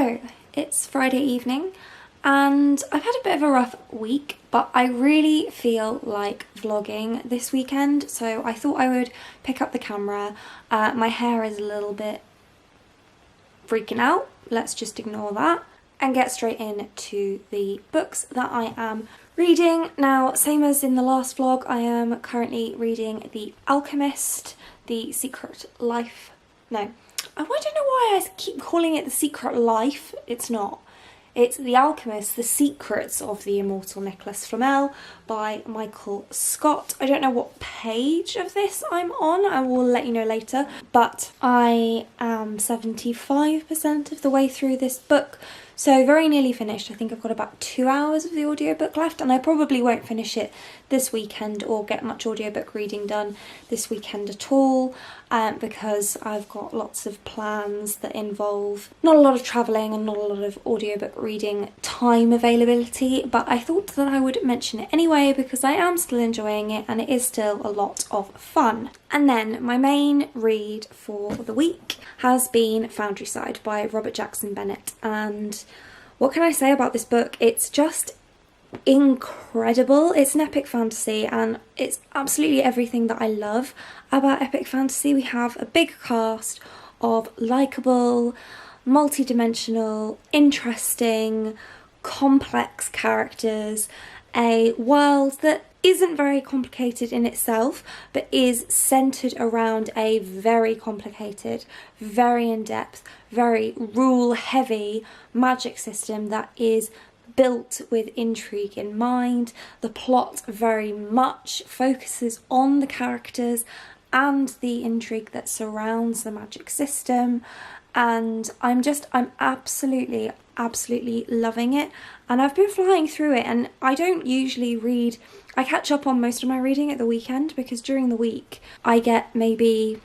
So, it's Friday evening and I've had a bit of a rough week, but I really feel like vlogging this weekend, so I thought I would pick up the camera. My hair is a little bit freaking out, let's just ignore that, and get straight into the books that I am reading. Now, same as in the last vlog, I am currently reading The Alchemist, The Secret Life. No, I don't know why I keep calling it The Secret Life. It's not. It's The Alchemist, The Secrets of the Immortal Nicholas Flamel by Michael Scott. I don't know what page of this I'm on, I will let you know later, but I am 75% of the way through this book, so very nearly finished. I think I've got about 2 hours of the audiobook left, and I probably won't finish it this weekend or get much audiobook reading done this weekend at all, because I've got lots of plans that involve not a lot of travelling and not a lot of audiobook reading time availability, but I thought that I would mention it anyway because I am still enjoying it and it is still a lot of fun. And then my main read for the week has been Foundryside by Robert Jackson Bennett, and what can I say about this book? It's just incredible. It's an epic fantasy and it's absolutely everything that I love about epic fantasy. We have a big cast of likeable, multi-dimensional, interesting, complex characters, a world that isn't very complicated in itself but is centred around a very complicated, very in-depth, very rule-heavy magic system that is built with intrigue in mind. The plot very much focuses on the characters and the intrigue that surrounds the magic system, and I'm absolutely loving it, and I've been flying through it. And I don't usually read, I catch up on most of my reading at the weekend because during the week I get maybe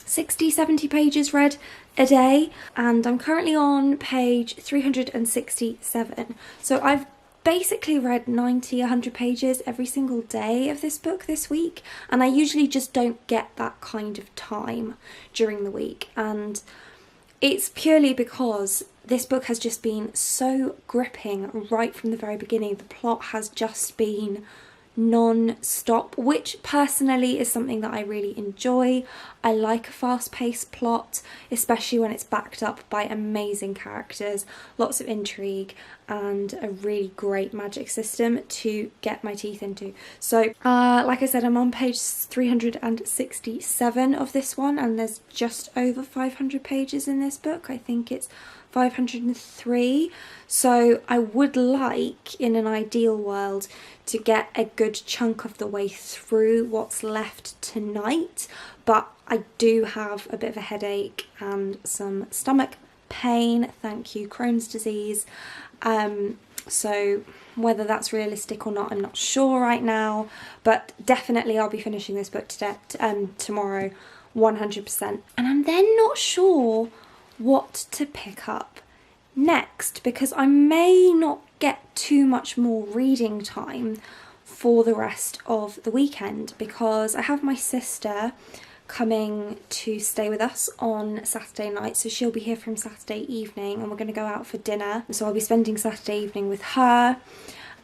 60-70 pages read a day, and I'm currently on page 367, so I've basically read 90-100 pages every single day of this book this week, and I usually just don't get that kind of time during the week, and it's purely because this book has just been so gripping right from the very beginning. The plot has just been non-stop, which personally is something that I really enjoy. I like a fast-paced plot, especially when it's backed up by amazing characters, lots of intrigue, and a really great magic system to get my teeth into. So, like I said, I'm on page 367 of this one, and there's just over 500 pages in this book. I think it's 503, so I would like, in an ideal world, to get a good chunk of the way through what's left tonight, but I do have a bit of a headache and some stomach pain, thank you Crohn's disease, so whether that's realistic or not I'm not sure right now, but definitely I'll be finishing this book tomorrow 100%, and I'm then not sure what to pick up next because I may not get too much more reading time for the rest of the weekend because I have my sister coming to stay with us on Saturday night, so she'll be here from Saturday evening and we're going to go out for dinner, so I'll be spending Saturday evening with her.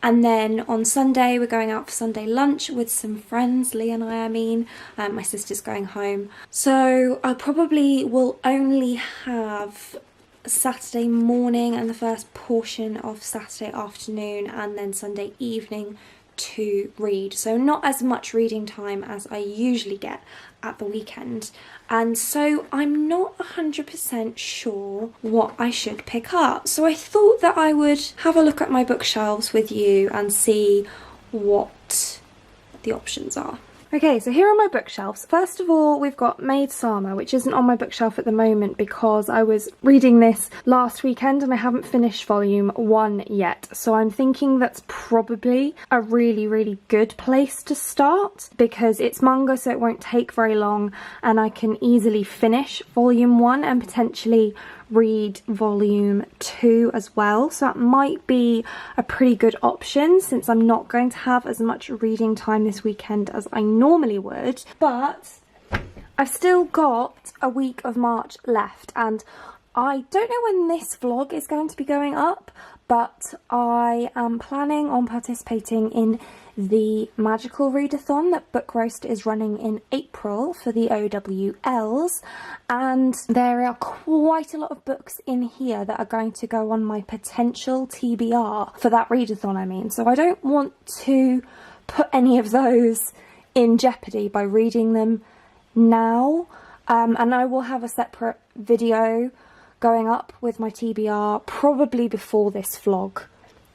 And then on Sunday we're going out for Sunday lunch with some friends, Lee and I mean. My sister's going home. So I probably will only have Saturday morning and the first portion of Saturday afternoon and then Sunday evening to read. So not as much reading time as I usually get at the weekend. And so I'm not 100% sure what I should pick up. So I thought that I would have a look at my bookshelves with you and see what the options are. Okay, so here are my bookshelves. First of all, we've got Maid Sama, which isn't on my bookshelf at the moment because I was reading this last weekend and I haven't finished volume 1 yet. So I'm thinking that's probably a really good place to start because it's manga, so it won't take very long and I can easily finish volume 1 and potentially read volume 2 as well, so that might be a pretty good option since I'm not going to have as much reading time this weekend as I normally would. But I've still got a week of March left and I don't know when this vlog is going to be going up, but I am planning on participating in the magical readathon that Book Roast is running in April for the OWLs, and there are quite a lot of books in here that are going to go on my potential TBR for that readathon, I mean. So I don't want to put any of those in jeopardy by reading them now, and I will have a separate video going up with my TBR probably before this vlog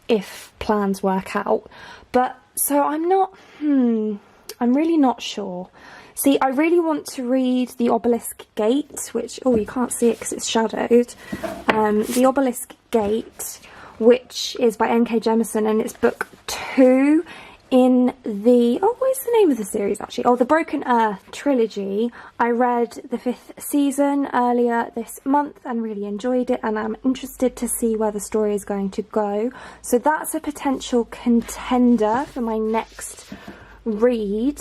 if plans work out. But so I'm really not sure. See, I really want to read The Obelisk Gate, which, oh, you can't see it because it's shadowed. The Obelisk Gate, which is by N.K. Jemisin, and it's book 2 in the, oh, what is the name of the series actually? Oh, the Broken Earth trilogy. I read the 5th season earlier this month and really enjoyed it, and I'm interested to see where the story is going to go. So that's a potential contender for my next read.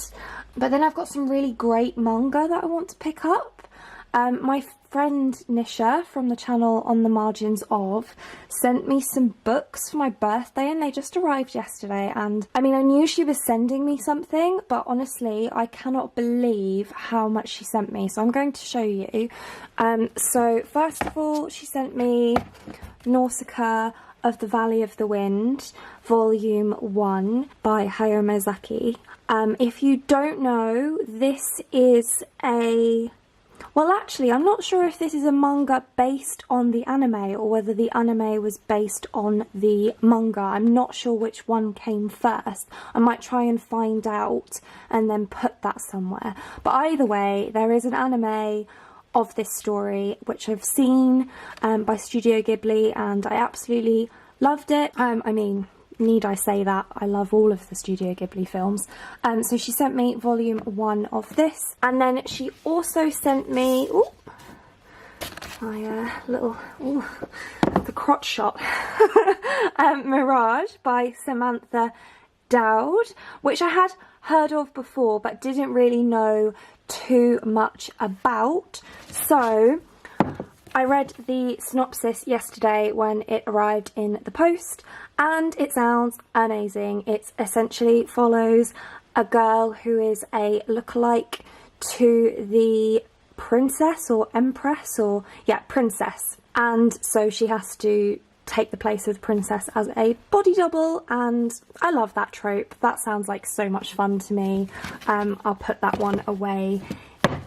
But then I've got some really great manga that I want to pick up. My friend Nisha from the channel On the Margins Of sent me some books for my birthday, and they just arrived yesterday. And I mean, I knew she was sending me something, but honestly I cannot believe how much she sent me, so I'm going to show you. So first of all, she sent me Nausicaa of the Valley of the Wind, Volume 1 by Hayao Miyazaki. If you don't know, this is a... well, actually, I'm not sure if this is a manga based on the anime or whether the anime was based on the manga. I'm not sure which one came first. I might try and find out and then put that somewhere. But either way, there is an anime of this story, which I've seen by Studio Ghibli, and I absolutely loved it. I mean, need I say that? I love all of the Studio Ghibli films. So she sent me volume 1 of this, and then she also sent me my little the crotch shot Mirage by Samantha Dowd, which I had heard of before but didn't really know too much about. So I read the synopsis yesterday when it arrived in the post, and it sounds amazing. It essentially follows a girl who is a lookalike to the princess or empress, or yeah, princess, and so she has to take the place of the princess as a body double, and I love that trope. That sounds like so much fun to me. I'll put that one away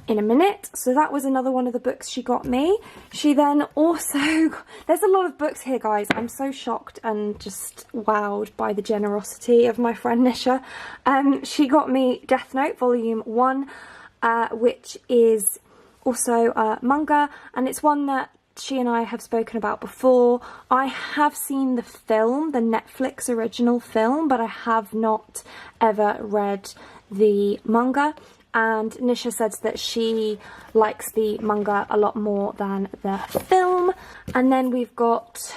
in a minute. So that was another one of the books she got me. She then also, there's a lot of books here, guys. I'm so shocked and just wowed by the generosity of my friend Nisha. She got me Death Note Volume 1, which is also a manga, and it's one that she and I have spoken about before. I have seen the film, the Netflix original film, but I have not ever read the manga. And Nisha says that she likes the manga a lot more than the film. And then we've got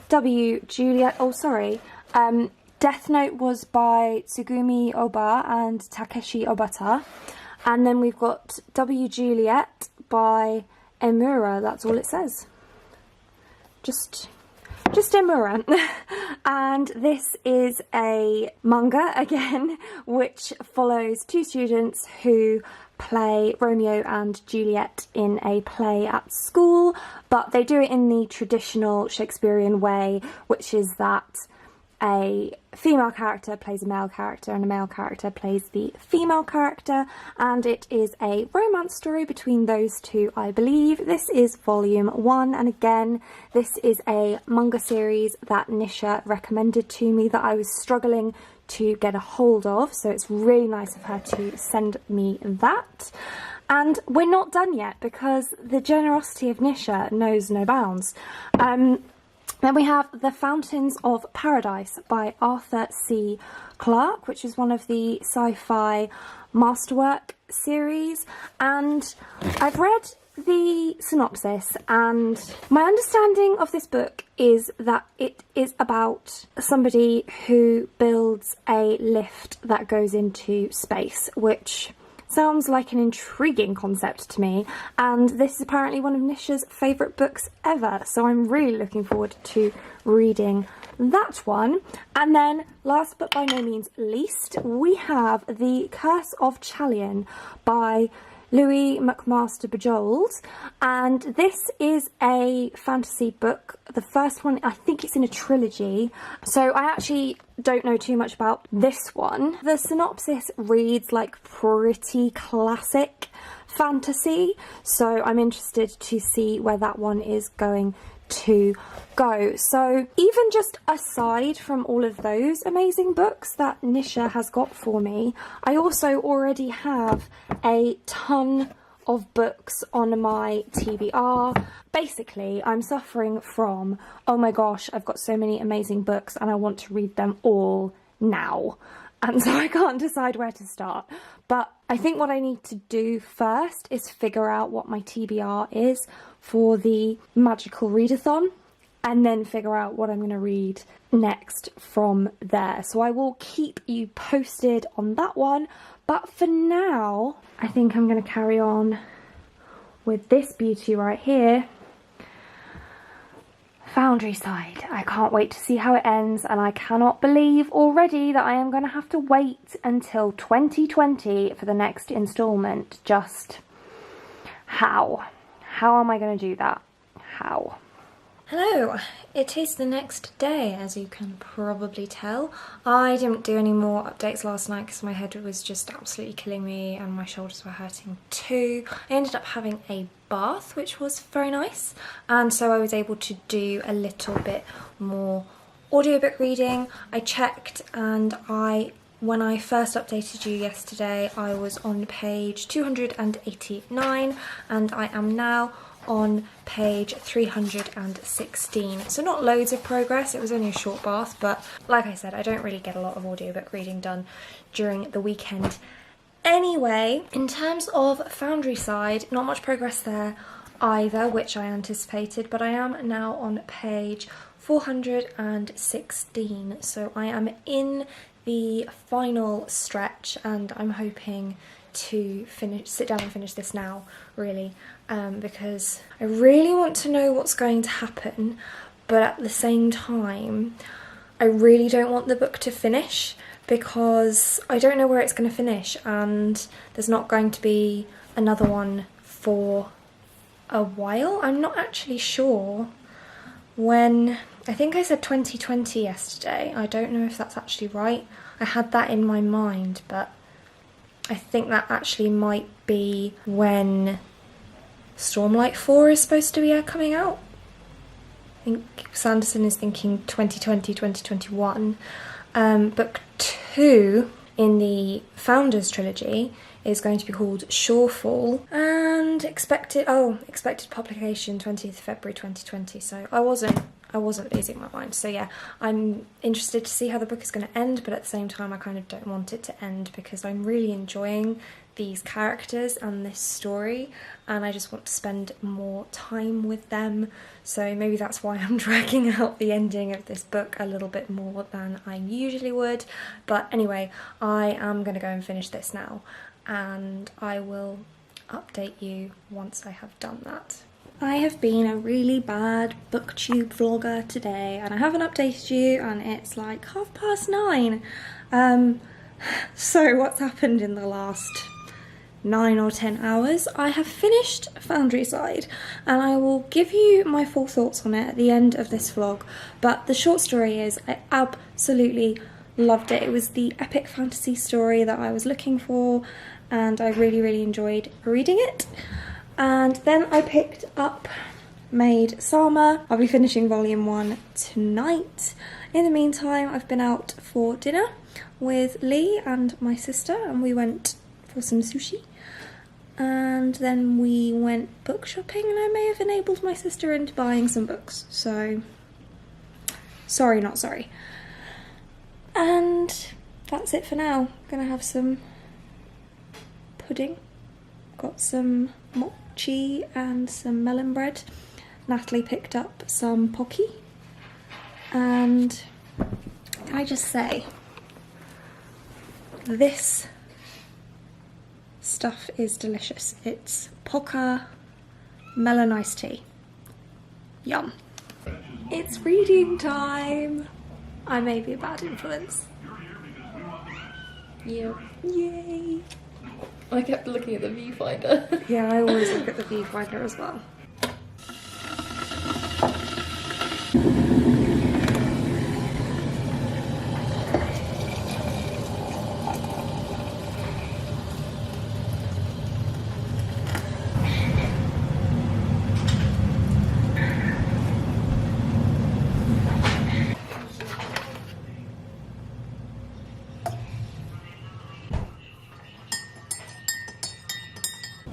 W. Juliet. Oh, sorry. Death Note was by Tsugumi Oba and Takeshi Obata. And then we've got W. Juliet by Emura. That's all it says. Just Emura. And this is a manga again, which follows two students who play Romeo and Juliet in a play at school, but they do it in the traditional Shakespearean way, which is that a female character plays a male character and a male character plays the female character, and it is a romance story between those two, I believe. This is volume 1, and again, this is a manga series that Nisha recommended to me that I was struggling to get a hold of, so it's really nice of her to send me that. And we're not done yet because the generosity of Nisha knows no bounds. Then we have The Fountains of Paradise by Arthur C. Clarke, which is one of the sci-fi masterwork series, and I've read the synopsis, and my understanding of this book is that it is about somebody who builds a lift that goes into space, which Sounds like an intriguing concept to me, and this is apparently one of Nisha's favourite books ever, so I'm really looking forward to reading that one. And then, last but by no means least, we have The Curse of Chalion by Louis McMaster Bujold, and this is a fantasy book. The first one, I think it's in a trilogy, so I actually don't know too much about this one. The synopsis reads like pretty classic fantasy, so I'm interested to see where that one is going to go. So even just aside from all of those amazing books that Nisha has got for me, I also already have a ton of books on my TBR. Basically, I'm suffering from, oh my gosh, I've got so many amazing books and I want to read them all now. And so I can't decide where to start. But I think what I need to do first is figure out what my TBR is for the Magical Readathon, and then figure out what I'm going to read next from there. So I will keep you posted on that one. But for now, I think I'm going to carry on with this beauty right here. Foundry Side. I can't wait to see how it ends, and I cannot believe already that I am going to have to wait until 2020 for the next instalment. Just how? How am I going to do that? How? Hello, it is the next day, as you can probably tell. I didn't do any more updates last night because my head was just absolutely killing me and my shoulders were hurting too. I ended up having a bath, which was very nice, and so I was able to do a little bit more audiobook reading. I checked, and when I first updated you yesterday, I was on page 289, and I am now on page 316. So not loads of progress, it was only a short bath, but like I said, I don't really get a lot of audiobook reading done during the weekend. Anyway, in terms of Foundry Side, not much progress there either, which I anticipated, but I am now on page 416, so I am in the final stretch, and I'm hoping to sit down and finish this now, really, because I really want to know what's going to happen, but at the same time I really don't want the book to finish, because I don't know where it's going to finish, and there's not going to be another one for a while. I'm not actually sure when. I think I said 2020 yesterday. I don't know if that's actually right. I had that in my mind, but I think that actually might be when Stormlight 4 is supposed to be coming out. I think Sanderson is thinking 2020, 2021. Book 2 in the Founders trilogy is going to be called Shorefall, and expected publication 20th February 2020. So I wasn't losing my mind. So yeah, I'm interested to see how the book is going to end, but at the same time I kind of don't want it to end because I'm really enjoying these characters and this story, and I just want to spend more time with them. So maybe that's why I'm dragging out the ending of this book a little bit more than I usually would. But anyway, I am going to go and finish this now, and I will update you once I have done that. I have been a really bad booktube vlogger today, and I haven't updated you, and it's like 9:30. So what's happened in the last 9 or 10 hours? I have finished Foundry Side, and I will give you my full thoughts on it at the end of this vlog, but the short story is I absolutely loved it. It was the epic fantasy story that I was looking for, and I really enjoyed reading it. And then I picked up Maid Sama. I'll be finishing volume 1 tonight. In the meantime, I've been out for dinner with Lee and my sister, and we went for some sushi. And then we went book shopping, and I may have enabled my sister into buying some books. So, sorry, not sorry. And that's it for now. I'm gonna have some pudding. Got some mochi and some melon bread. Natalie picked up some pocky. And can I just say, this stuff is delicious. It's Poca melon iced tea. Yum. It's reading time. I may be a bad influence. Yeah. Yay. I kept looking at the viewfinder. Yeah, I always look at the viewfinder as well.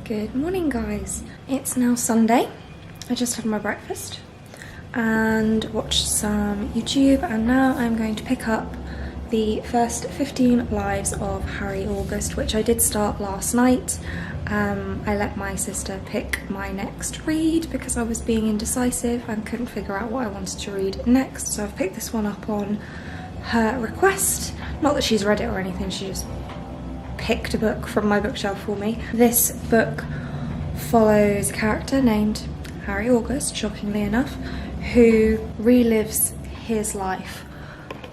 Good morning, guys. It's now Sunday. I just had my breakfast and watched some YouTube, and now I'm going to pick up the first 15 lives of Harry August, which I did start last night. I let my sister pick my next read because I was being indecisive and couldn't figure out what I wanted to read next, so I've picked this one up on her request. Not that she's read it or anything, she just picked a book from my bookshelf for me. This book follows a character named Harry August, shockingly enough, who relives his life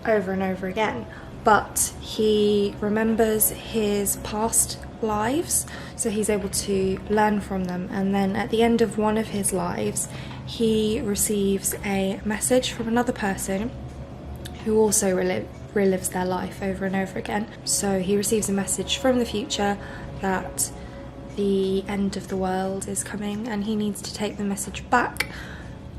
over and over again, but he remembers his past lives, so he's able to learn from them, and then at the end of one of his lives he receives a message from another person who also relives their life over and over again. So he receives a message from the future that the end of the world is coming, and he needs to take the message back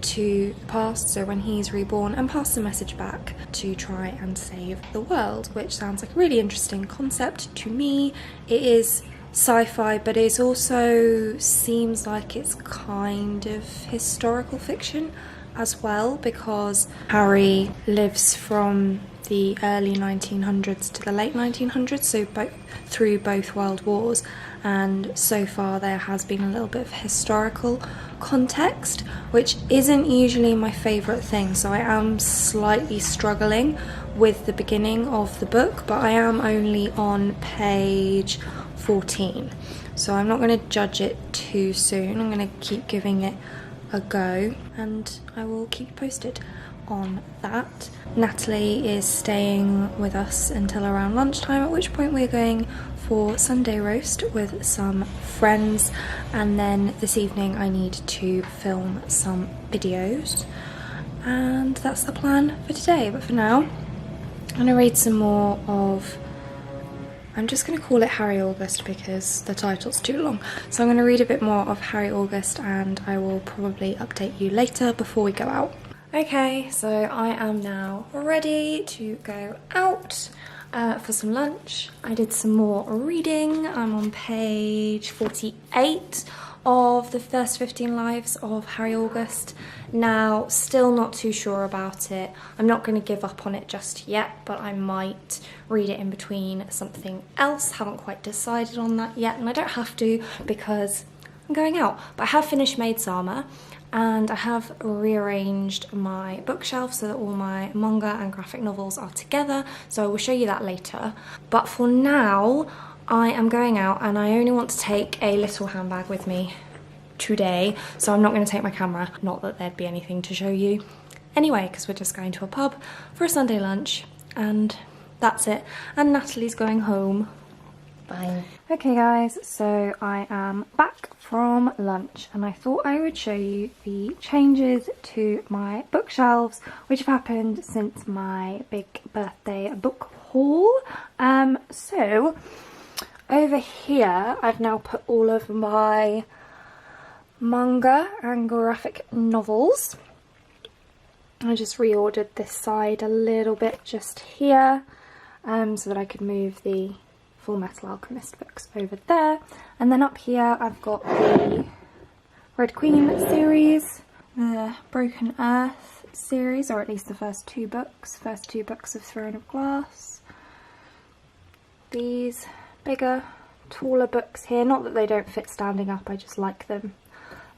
to the past, so when he's reborn, and pass the message back to try and save the world, which sounds like a really interesting concept to me. It is sci-fi, but it also seems like it's kind of historical fiction as well, because Harry lives from the early 1900s to the late 1900s, so through both world wars, and so far there has been a little bit of historical context, which isn't usually my favourite thing, so I am slightly struggling with the beginning of the book, but I am only on page 14, so I'm not going to judge it too soon. I'm going to keep giving it a go, and I will keep you posted on that. Natalie is staying with us until around lunchtime, at which point we're going for Sunday roast with some friends, and then this evening I need to film some videos, and that's the plan for today. But for now I'm going to read some more of, I'm just going to call it Harry August because the title's too long, so I'm going to read a bit more of Harry August, and I will probably update you later before we go out. Okay, so I am now ready to go out for some lunch. I did some more reading. I'm on page 48 of the first 15 lives of Harry August. Now, still not too sure about it. I'm not going to give up on it just yet, but I might read it in between something else. Haven't quite decided on that yet, and I don't have to because I'm going out. But I have finished Maid's Armour, and I have rearranged my bookshelf so that all my manga and graphic novels are together, so I will show you that later. But for now, I am going out, and I only want to take a little handbag with me today, so I'm not going to take my camera. Not that there'd be anything to show you anyway, because we're just going to a pub for a Sunday lunch, and that's it. And Natalie's going home. Bye. Okay guys, so I am back from lunch, and I thought I would show you the changes to my bookshelves which have happened since my big birthday book haul. So over here I've now put all of my manga and graphic novels. I just reordered this side a little bit just here so that I could move the Full Metal Alchemist books over there, and then up here I've got the Red Queen series, the Broken Earth series, or at least the first two books of Throne of Glass. These bigger, taller books here, not that they don't fit standing up, I just like them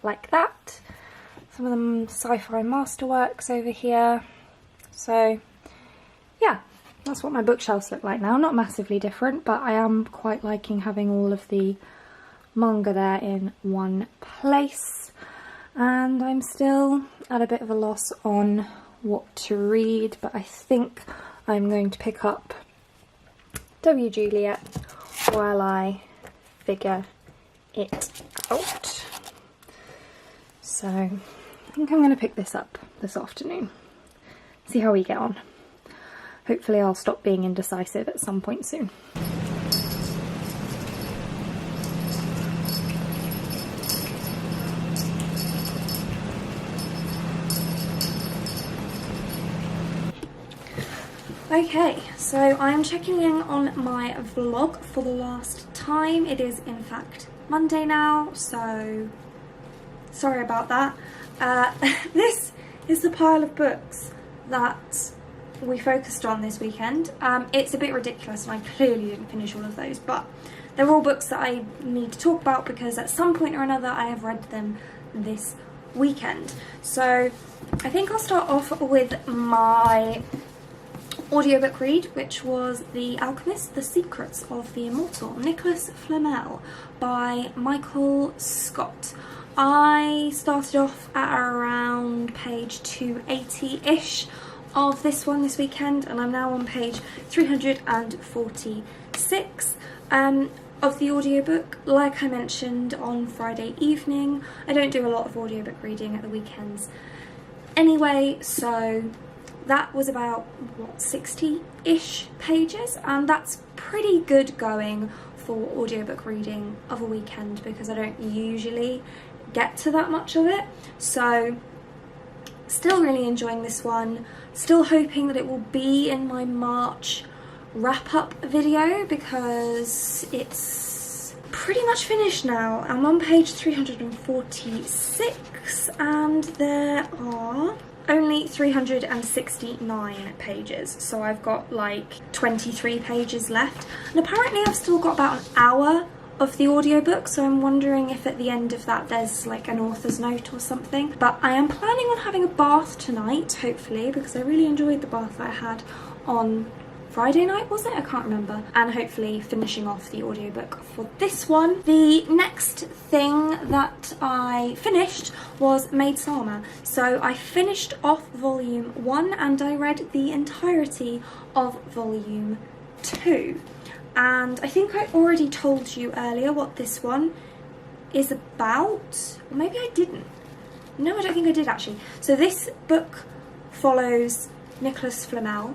like that. Some of them sci-fi masterworks over here. So yeah, that's what my bookshelves look like now. Not massively different, but I am quite liking having all of the manga there in one place, and I'm still at a bit of a loss on what to read, but I think I'm going to pick up W. Juliet while I figure it out. So I think I'm going to pick this up this afternoon, see how we get on. Hopefully I'll stop being indecisive at some point soon. Okay, so I'm checking in on my vlog for the last time. It is in fact Monday now, so sorry about that. This is the pile of books that we focused on this weekend. It's a bit ridiculous and I clearly didn't finish all of those, but they're all books that I need to talk about because at some point or another I have read them this weekend. So I think I'll start off with my audiobook read, which was The Alchemist, The Secrets of the Immortal, Nicholas Flamel by Michael Scott. I started off at around page 280-ish of this one this weekend, and I'm now on page 346 of the audiobook. Like I mentioned on Friday evening, I don't do a lot of audiobook reading at the weekends anyway, so that was about, what, 60-ish pages, and that's pretty good going for audiobook reading of a weekend because I don't usually get to that much of it. So still really enjoying this one, still hoping that it will be in my March wrap-up video because it's pretty much finished now. I'm on page 346 and there are only 369 pages, so I've got like 23 pages left, and apparently I've still got about an hour of the audiobook, so I'm wondering if at the end of that there's like an author's note or something. But I am planning on having a bath tonight, hopefully, because I really enjoyed the bath that I had on Friday night, was it? I can't remember. And hopefully finishing off the audiobook for this one. The next thing that I finished was Maid Sama. So I finished off volume 1 and I read the entirety of volume 2. And I think I already told you earlier what this one is about. Or maybe I didn't. No, I don't think I did actually. So this book follows Nicholas Flamel,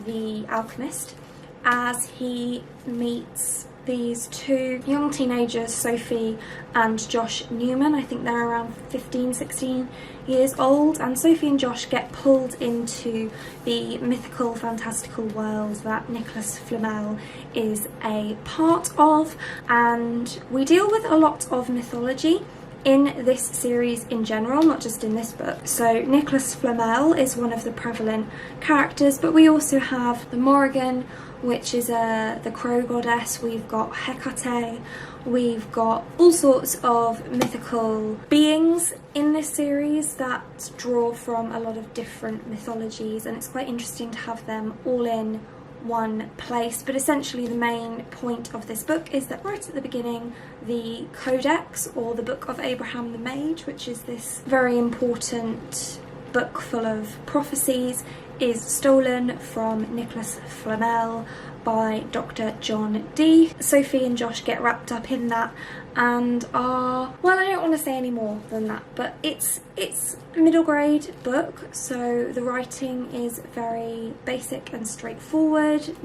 the alchemist, as he meets these two young teenagers, Sophie and Josh Newman. I think they're around 15, 16 years old, and Sophie and Josh get pulled into the mythical, fantastical world that Nicholas Flamel is a part of, and we deal with a lot of mythology in this series in general, not just in this book. So Nicholas Flamel is one of the prevalent characters, but we also have the Morrigan, which is the crow goddess. We've got Hecate, we've got all sorts of mythical beings in this series that draw from a lot of different mythologies, and it's quite interesting to have them all in one place. But essentially the main point of this book is that right at the beginning, the Codex, or the Book of Abraham the Mage, which is this very important book full of prophecies, is stolen from Nicholas Flamel by Dr. John Dee. Sophie and Josh get wrapped up in that and are, well, I don't want to say any more than that, but it's a middle grade book, so the writing is very basic and straightforward.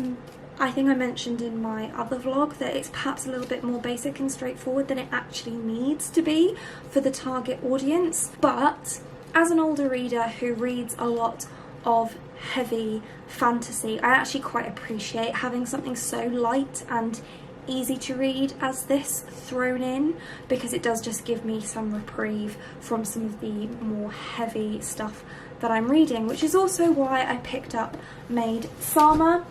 I think I mentioned in my other vlog that it's perhaps a little bit more basic and straightforward than it actually needs to be for the target audience, but as an older reader who reads a lot of heavy fantasy, I actually quite appreciate having something so light and easy to read as this thrown in, because it does just give me some reprieve from some of the more heavy stuff that I'm reading, which is also why I picked up Maid Sama,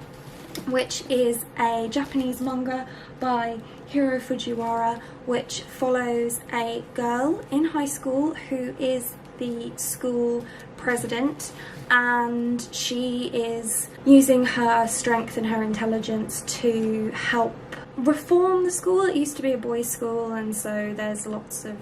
which is a Japanese manga by Hiro Fujiwara, which follows a girl in high school who is the school president, and she is using her strength and her intelligence to help reform the school. It used to be a boys' school, and so there's lots of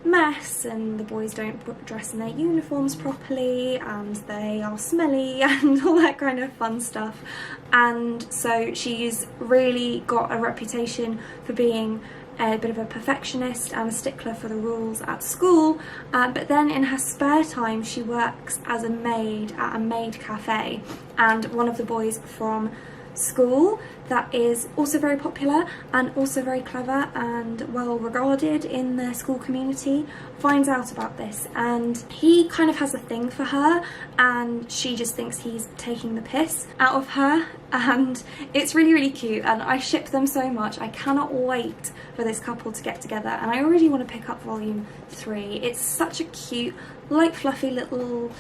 mess, and the boys don't dress in their uniforms properly, and they are smelly and all that kind of fun stuff. And so she's really got a reputation for being a bit of a perfectionist and a stickler for the rules at school, but then in her spare time she works as a maid at a maid cafe, and one of the boys from school that is also very popular and also very clever and well regarded in the school community finds out about this, and he kind of has a thing for her, and she just thinks he's taking the piss out of her, and it's really, really cute, and I ship them so much. I cannot wait for this couple to get together, and I already want to pick up volume 3. It's such a cute, light, fluffy little,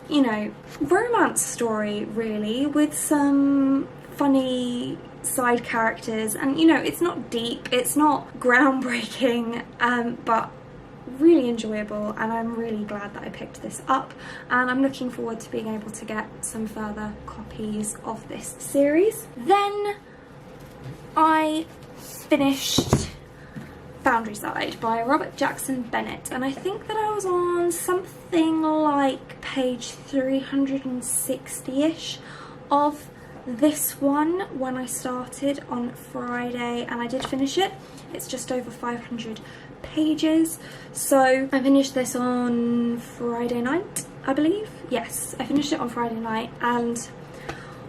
you know, romance story really, with some funny side characters, and you know, it's not deep, it's not groundbreaking, but really enjoyable, and I'm really glad that I picked this up, and I'm looking forward to being able to get some further copies of this series. Then I finished Boundary Side by Robert Jackson Bennett, and I think that I was on something like page 360-ish of this one when I started on Friday, and I did finish it. It's just over 500 pages, so I finished this on Friday night, I believe. Yes, I finished it on Friday night, and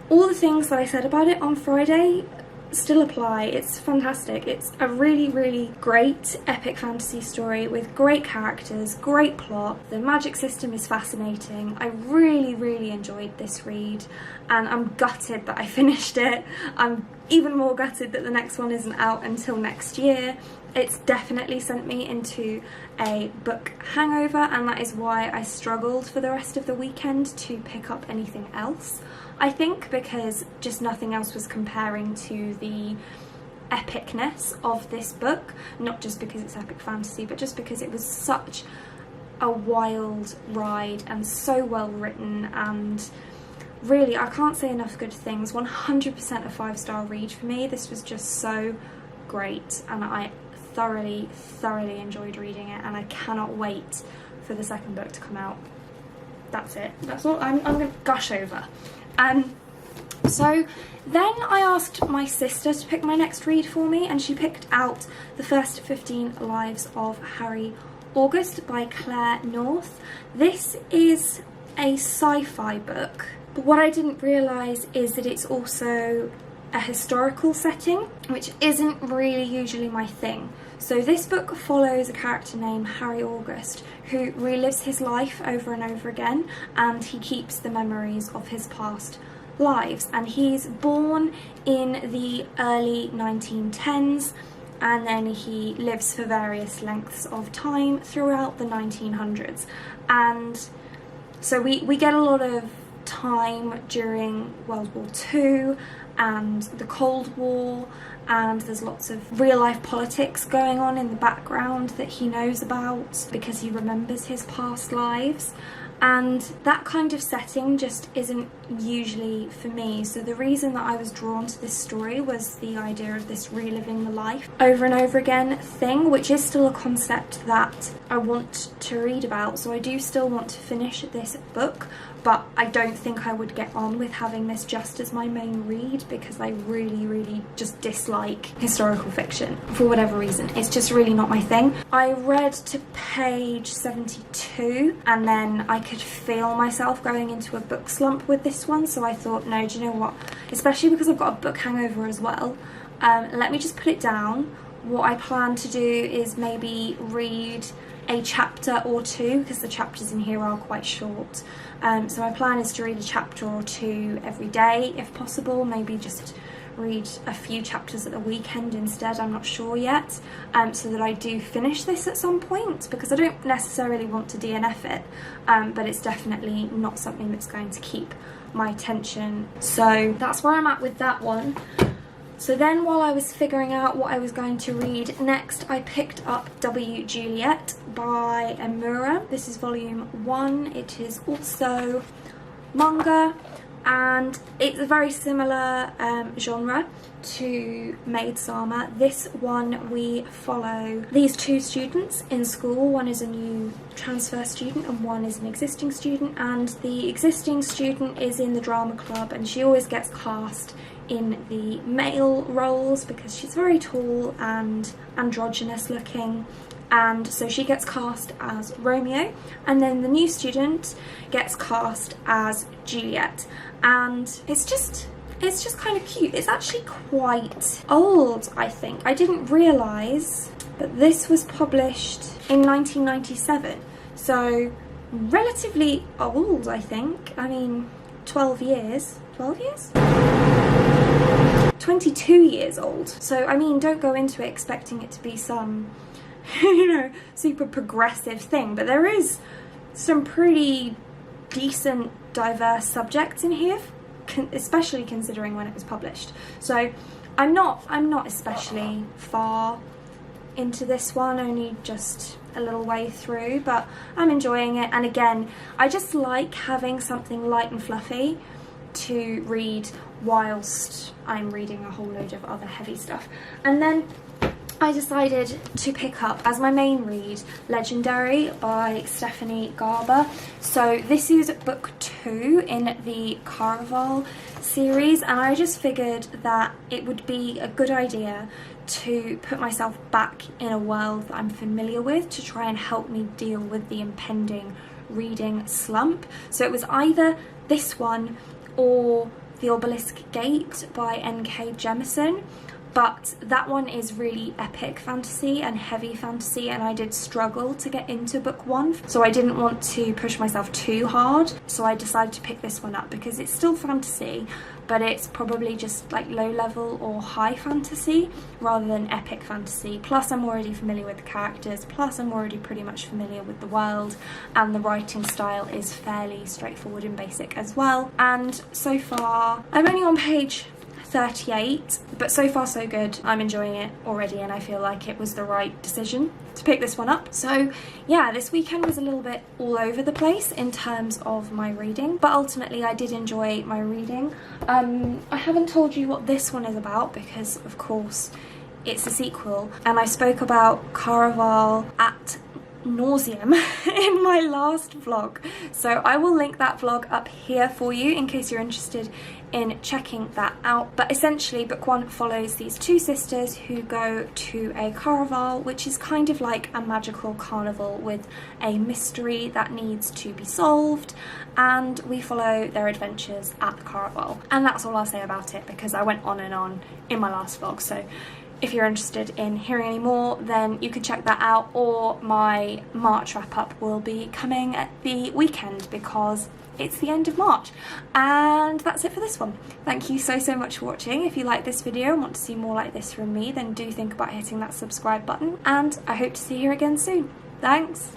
all the things that I said about it on Friday still apply. It's fantastic. It's a really, really great epic fantasy story with great characters, great plot. The magic system is fascinating. I really, really enjoyed this read, and I'm gutted that I finished it. I'm even more gutted that the next one isn't out until next year. It's definitely sent me into a book hangover, and that is why I struggled for the rest of the weekend to pick up anything else. I think because just nothing else was comparing to the epicness of this book, not just because it's epic fantasy, but just because it was such a wild ride and so well written, and really, I can't say enough good things. 100% a 5-star read for me. This was just so great, and I thoroughly enjoyed reading it, and I cannot wait for the second book to come out. That's it. That's all I'm going to gush over. So then I asked my sister to pick my next read for me, and she picked out The First 15 Lives of Harry August by Claire North. This is a sci-fi book, but what I didn't realise is that it's also a historical setting, which isn't really usually my thing. So this book follows a character named Harry August who relives his life over and over again, and he keeps the memories of his past lives, and he's born in the early 1910s, and then he lives for various lengths of time throughout the 1900s, and so we get a lot of time during World War II and the Cold War, and there's lots of real life politics going on in the background that he knows about because he remembers his past lives, and that kind of setting just isn't usually for me. So the reason that I was drawn to this story was the idea of this reliving the life over and over again thing, which is still a concept that I want to read about. So I do still want to finish this book, but I don't think I would get on with having this just as my main read, because I really just dislike historical fiction for whatever reason. It's just really not my thing. I read to page 72 and then I could feel myself going into a book slump with this one, so I thought, no, do you know what, especially because I've got a book hangover as well, let me just put it down. What I plan to do is maybe read a chapter or two, because the chapters in here are quite short. So my plan is to read a chapter or two every day if possible, maybe just read a few chapters at the weekend instead, I'm not sure yet, so that I do finish this at some point, because I don't necessarily want to DNF it, but it's definitely not something that's going to keep my attention. So that's where I'm at with that one. So then, while I was figuring out what I was going to read next, I picked up W. Juliet by Amura. This is volume 1. It is also manga, and it's a very similar genre to Maid Sama. This one we follow these two students in school. One is a new transfer student and one is an existing student, and the existing student is in the drama club and she always gets cast in the male roles because she's very tall and androgynous looking, and so she gets cast as Romeo, and then the new student gets cast as Juliet, and it's just kind of cute. It's actually quite old, I think. I didn't realise, but this was published in 1997, so relatively old, I think. I mean, 12 years? 12 years? 22 years old. So, I mean, don't go into it expecting it to be some, you know, super progressive thing, but there is some pretty decent, diverse subjects in here, especially considering when it was published. So I'm not especially far into this one, only just a little way through, but I'm enjoying it. And again, I just like having something light and fluffy to read whilst I'm reading a whole load of other heavy stuff. And then I decided to pick up as my main read Legendary by Stephanie Garber. So this is book 2 in the Caraval series, and I just figured that it would be a good idea to put myself back in a world that I'm familiar with to try and help me deal with the impending reading slump. So it was either this one or The Obelisk Gate by N.K. Jemisin. But that one is really epic fantasy and heavy fantasy, and I did struggle to get into book 1, so I didn't want to push myself too hard, so I decided to pick this one up because it's still fantasy, but it's probably just like low level or high fantasy rather than epic fantasy. Plus I'm already familiar with the characters, plus I'm already pretty much familiar with the world, and the writing style is fairly straightforward and basic as well. And so far I'm only on page 38, but so far so good. I'm enjoying it already, and I feel like it was the right decision to pick this one up. So yeah, this weekend was a little bit all over the place in terms of my reading, but ultimately I did enjoy my reading. I haven't told you what this one is about because of course it's a sequel, and I spoke about Caraval at nauseum in my last vlog, so I will link that vlog up here for you in case you're interested in checking that out. But essentially book 1 follows these two sisters who go to a Caraval, which is kind of like a magical carnival with a mystery that needs to be solved, and we follow their adventures at the Caraval. And that's all I'll say about it because I went on and on in my last vlog, so if you're interested in hearing any more, then you can check that out, or my March wrap-up will be coming at the weekend because it's the end of March. And that's it for this one. Thank you so much for watching. If you like this video and want to see more like this from me, then do think about hitting that subscribe button, and I hope to see you again soon. Thanks,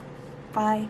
bye.